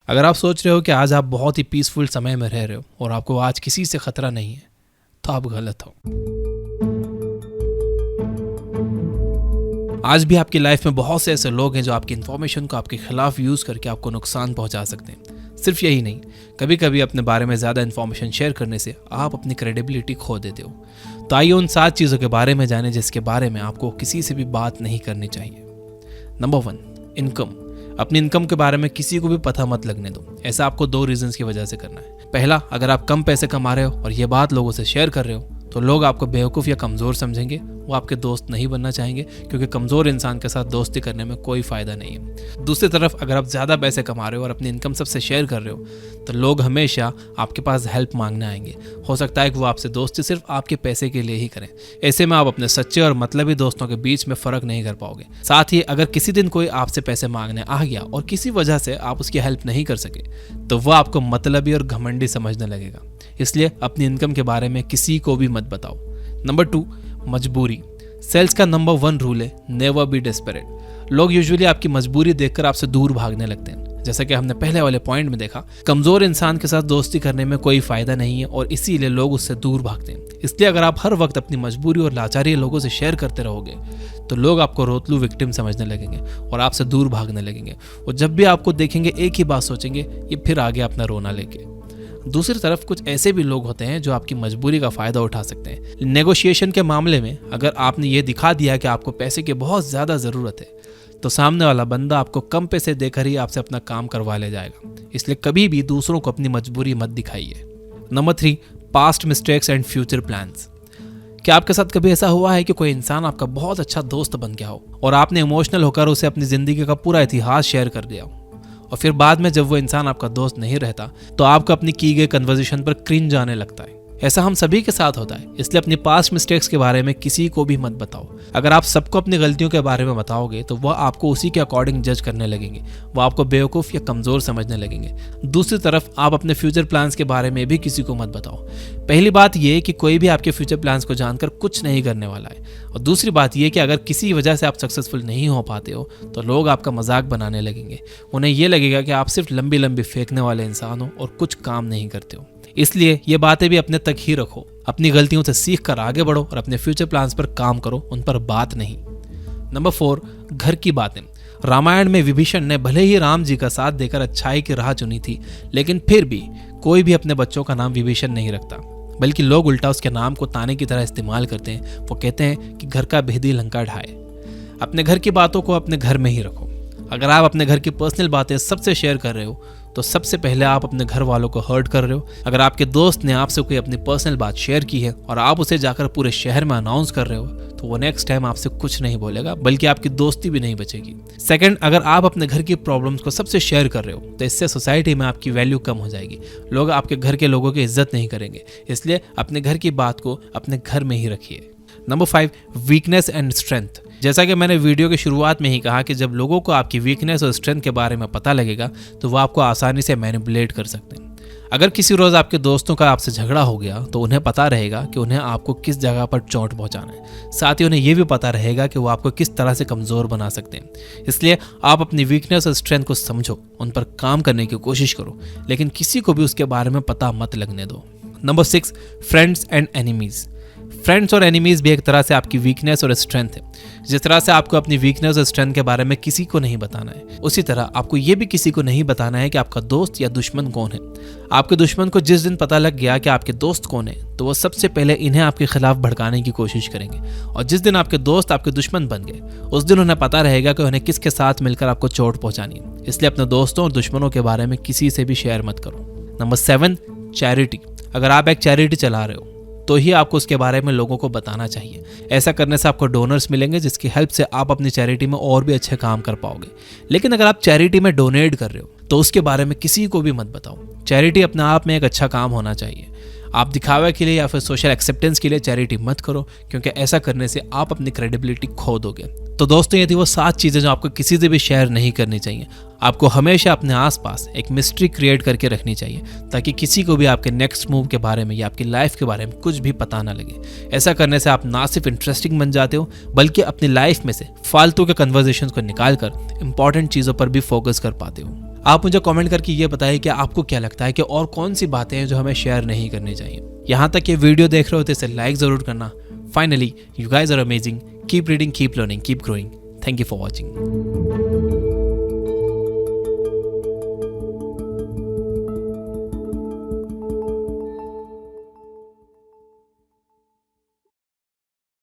अगर आप सोच रहे हो कि आज आप बहुत ही पीसफुल समय में रह रहे हो और आपको आज किसी से खतरा नहीं है, तो आप गलत हो। आज भी आपकी लाइफ में बहुत से ऐसे लोग हैं जो आपकी इन्फॉर्मेशन को आपके खिलाफ यूज करके आपको नुकसान पहुंचा सकते हैं। सिर्फ यही नहीं, कभी कभी अपने बारे में ज्यादा इन्फॉर्मेशन शेयर करने से आप अपनी क्रेडिबिलिटी खो देते हो। तो आइए उन 7 चीजों के बारे में जानें जिसके बारे में आपको किसी से भी बात नहीं करनी चाहिए। Number 1, income. अपनी इनकम के बारे में किसी को भी पता मत लगने दो। ऐसा आपको 2 रीजंस की वजह से करना है। पहला, अगर आप कम पैसे कमा रहे हो और ये बात लोगों से शेयर कर रहे हो तो लोग आपको बेवकूफ़ या कमज़ोर समझेंगे, वो आपके दोस्त नहीं बनना चाहेंगे, क्योंकि कमज़ोर इंसान के साथ दोस्ती करने में कोई फ़ायदा नहीं है। दूसरी तरफ, अगर आप ज़्यादा पैसे कमा रहे हो और अपनी इनकम सबसे शेयर कर रहे हो तो लोग हमेशा आपके पास हेल्प मांगने आएंगे। हो सकता है कि वो आपसे दोस्ती सिर्फ आपके पैसे के लिए ही करें। ऐसे में आप अपने सच्चे और मतलबी दोस्तों के बीच में फ़र्क नहीं कर पाओगे। साथ ही अगर किसी दिन कोई आपसे पैसे मांगने आ गया और किसी वजह से आप उसकी हेल्प नहीं कर सके तो वह आपको मतलबी और घमंडी समझने लगेगा। इसलिए अपनी इनकम के बारे में किसी को भी मत बताओ। नंबर 2, मजबूरी। सेल्स का नंबर 1 रूल है, नेवर बी डेस्परेट। लोग यूजुअली आपकी मजबूरी देखकर आपसे दूर भागने लगते हैं। जैसा कि हमने पहले वाले पॉइंट में देखा, कमजोर इंसान के साथ दोस्ती करने में कोई फायदा नहीं है और इसीलिए लोग उससे दूर भागते हैं। इसलिए अगर आप हर वक्त अपनी मजबूरी और लाचारी लोगों से शेयर करते रहोगे तो लोग आपको रोतलू विक्टिम समझने लगेंगे और आपसे दूर भागने लगेंगे। और जब भी आपको देखेंगे एक ही बात सोचेंगे, ये फिर आ गया अपना रोना लेके। दूसरी तरफ कुछ ऐसे भी लोग होते हैं जो आपकी मजबूरी का फायदा उठा सकते हैं। नेगोशिएशन के मामले में अगर आपने ये दिखा दिया कि आपको पैसे की बहुत ज़्यादा ज़रूरत है तो सामने वाला बंदा आपको कम पैसे देकर ही आपसे अपना काम करवा ले जाएगा। इसलिए कभी भी दूसरों को अपनी मजबूरी मत दिखाइए। Number 3, past mistakes and future plans. क्या आपके साथ कभी ऐसा हुआ है कि कोई इंसान आपका बहुत अच्छा दोस्त बन गया हो और आपने इमोशनल होकर उसे अपनी ज़िंदगी का पूरा इतिहास शेयर कर दिया हो और फिर बाद में जब वो इंसान आपका दोस्त नहीं रहता तो आपको अपनी की गई कन्वर्सेशन पर क्रिंज आने लगता है? ऐसा हम सभी के साथ होता है। इसलिए अपनी पास्ट मिस्टेक्स के बारे में किसी को भी मत बताओ। अगर आप सबको अपनी गलतियों के बारे में बताओगे तो वह आपको उसी के अकॉर्डिंग जज करने लगेंगे, वो आपको बेवकूफ़ या कमज़ोर समझने लगेंगे। दूसरी तरफ, आप अपने फ्यूचर प्लान्स के बारे में भी किसी को मत बताओ। पहली बात यह कि कोई भी आपके फ्यूचर प्लान्स को जानकर कुछ नहीं करने वाला है, और दूसरी बात यह कि अगर किसी वजह से आप सक्सेसफुल नहीं हो पाते हो तो लोग आपका मजाक बनाने लगेंगे। उन्हें यह लगेगा कि आप सिर्फ लंबी लंबी फेंकने वाले इंसान हो और कुछ काम नहीं करते हो। इसलिए ये बातें भी अपने तक ही रखो। अपनी गलतियों से सीख कर आगे बढ़ो और अपने फ्यूचर प्लान्स पर काम करो, उन पर बात नहीं। नंबर 4, घर की बातें। रामायण में विभीषण ने भले ही राम जी का साथ देकर अच्छाई की राह चुनी थी, लेकिन फिर भी कोई भी अपने बच्चों का नाम विभीषण नहीं रखता, बल्कि लोग उल्टा उसके नाम को ताने की तरह इस्तेमाल करते हैं। वो कहते हैं कि घर का भेदी लंका ढाए। अपने घर की बातों को अपने घर में ही रखो। अगर आप अपने घर की पर्सनल बातें सबसे शेयर कर रहे हो तो सबसे पहले आप अपने घर वालों को हर्ट कर रहे हो। अगर आपके दोस्त ने आपसे कोई अपनी पर्सनल बात शेयर की है और आप उसे जाकर पूरे शहर में अनाउंस कर रहे हो तो वो नेक्स्ट टाइम आपसे कुछ नहीं बोलेगा, बल्कि आपकी दोस्ती भी नहीं बचेगी। सेकंड, अगर आप अपने घर की प्रॉब्लम्स को सबसे शेयर कर रहे हो तो इससे सोसाइटी में आपकी वैल्यू कम हो जाएगी। लोग आपके घर के लोगों की इज्जत नहीं करेंगे। इसलिए अपने घर की बात को अपने घर में ही रखिए। Number 5, weakness and strength. जैसा कि मैंने वीडियो की शुरुआत में ही कहा कि जब लोगों को आपकी वीकनेस और स्ट्रेंथ के बारे में पता लगेगा तो वो आपको आसानी से मैनिपुलेट कर सकते हैं। अगर किसी रोज़ आपके दोस्तों का आपसे झगड़ा हो गया तो उन्हें पता रहेगा कि उन्हें आपको किस जगह पर चोट पहुंचाना है। साथ ही उन्हें यह भी पता रहेगा कि वो आपको किस तरह से कमज़ोर बना सकते हैं। इसलिए आप अपनी वीकनेस और स्ट्रेंथ को समझो, उन पर काम करने की कोशिश करो, लेकिन किसी को भी उसके बारे में पता मत लगने दो। Number 6, friends and enemies. Friends और एनिमीज भी एक तरह से आपकी वीकनेस और स्ट्रेंथ है। जिस तरह से आपको अपनी वीकनेस और स्ट्रेंथ के बारे में किसी को नहीं बताना है, उसी तरह आपको ये भी किसी को नहीं बताना है कि आपका दोस्त या दुश्मन कौन है। आपके दुश्मन को जिस दिन पता लग गया कि आपके दोस्त कौन है तो वो सबसे पहले इन्हें आपके खिलाफ भड़काने की कोशिश करेंगे, और जिस दिन आपके दोस्त आपके दुश्मन बन गए उस दिन उन्हें पता रहेगा कि उन्हें किसके साथ मिलकर आपको चोट पहुंचानी है। इसलिए अपने दोस्तों और दुश्मनों के बारे में किसी से भी शेयर मत करो। Number 7, charity. अगर आप एक चैरिटी चला रहे हो तो ही आपको उसके बारे में लोगों को बताना चाहिए। ऐसा करने से आपको डोनर्स मिलेंगे जिसकी हेल्प से आप अपनी चैरिटी में और भी अच्छे काम कर पाओगे। लेकिन अगर आप चैरिटी में डोनेट कर रहे हो तो उसके बारे में किसी को भी मत बताओ। चैरिटी अपने आप में एक अच्छा काम होना चाहिए। आप दिखावे के लिए या फिर सोशल एक्सेप्टेंस के लिए चैरिटी मत करो, क्योंकि ऐसा करने से आप अपनी क्रेडिबिलिटी खो दोगे। तो दोस्तों, ये थी वो 7 चीज़ें जो आपको किसी से भी शेयर नहीं करनी चाहिए। आपको हमेशा अपने आसपास एक मिस्ट्री क्रिएट करके रखनी चाहिए ताकि किसी को भी आपके नेक्स्ट मूव के बारे में या आपकी लाइफ के बारे में कुछ भी पता ना लगे। ऐसा करने से आप ना सिर्फ इंटरेस्टिंग बन जाते हो बल्कि अपनी लाइफ में से फालतू के कन्वर्सेशंस को निकाल कर इंपॉर्टेंट चीज़ों पर भी फोकस कर पाते हो। आप मुझे कमेंट करके ये बताइए कि आपको क्या लगता है कि और कौन सी बातें हैं जो हमें शेयर नहीं करनी चाहिए। यहाँ तक ये वीडियो देख रहे हो तो इसे लाइक ज़रूर करना। Finally, you guys are amazing. Keep reading, keep learning, keep growing. Thank you for watching.